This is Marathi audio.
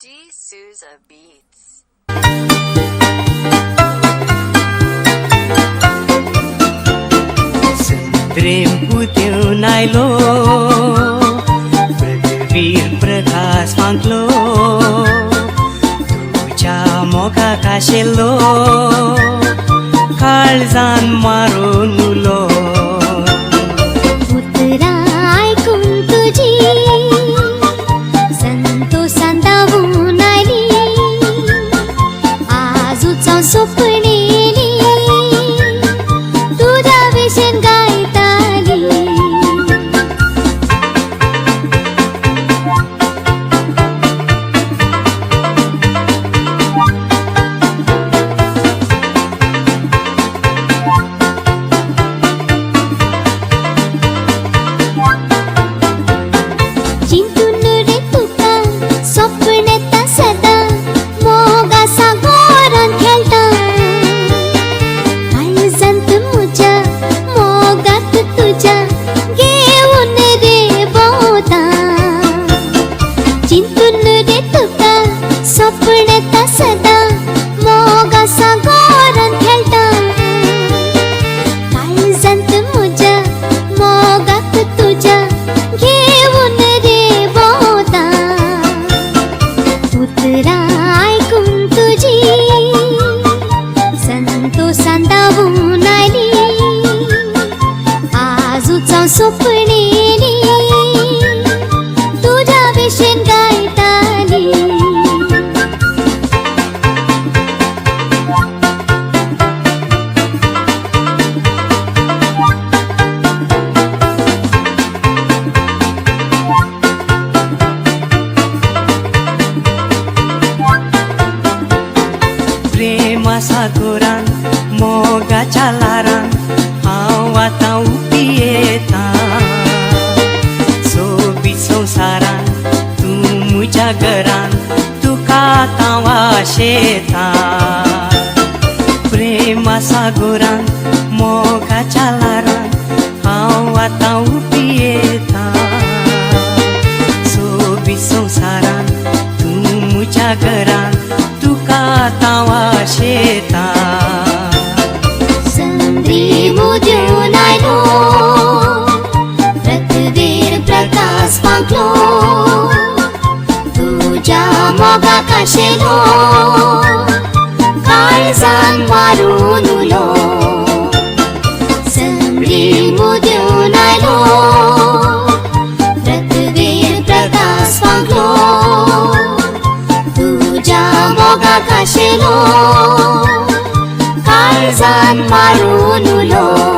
D. Souza Beats. संत्रेपुदेव नायलो पृथ्वीर प्रकाश फांकलो तुझ्या मोगा काशेलो काळजान मारून उलो उतरा ऐकून तुझी संतोषान धावून आली आजूचा स्वप्नेली तुझ्या विषयन गायताली चिंतून रे तुका स्वप्न येता सदा मोगा सागोरान खेळटा काळजांत म्हज्या मोगात तुझ्या घेऊन रे भोंवता चिंतून रे तुका स्वप्न येता सदा मोगा सागोरान खेळटा काळजांत म्हज्या मोगात तुझ्या घेऊन रे भोंवता उतरा ऐकून तुझी संतोषान धावून आली आजूचा स्वप्नेली तुझ्या विषयन गायताली प्रेमा सागोरान मोगाच्या लारान हांव आतां उबी येता सोबीत संवसारान तूं म्हज्या घरान तुका आतां वाशेता प्रेमा सागोरान मोगाच्या लारान हांव आतां उबी येता सोबीत संवसारान तूं म्हज्या घरान तुका आतां वाशेता संद्री मुद्यून आयलो पृथ्वीर प्रकाश फांकलो तुझ्या मोगा काशेलो काळजान मारून उलो संद्री मुद्यून आयलो पृथ्वीर प्रकाश फांकलो तुझ्या मोगा काशेलो काळजान मारून उलो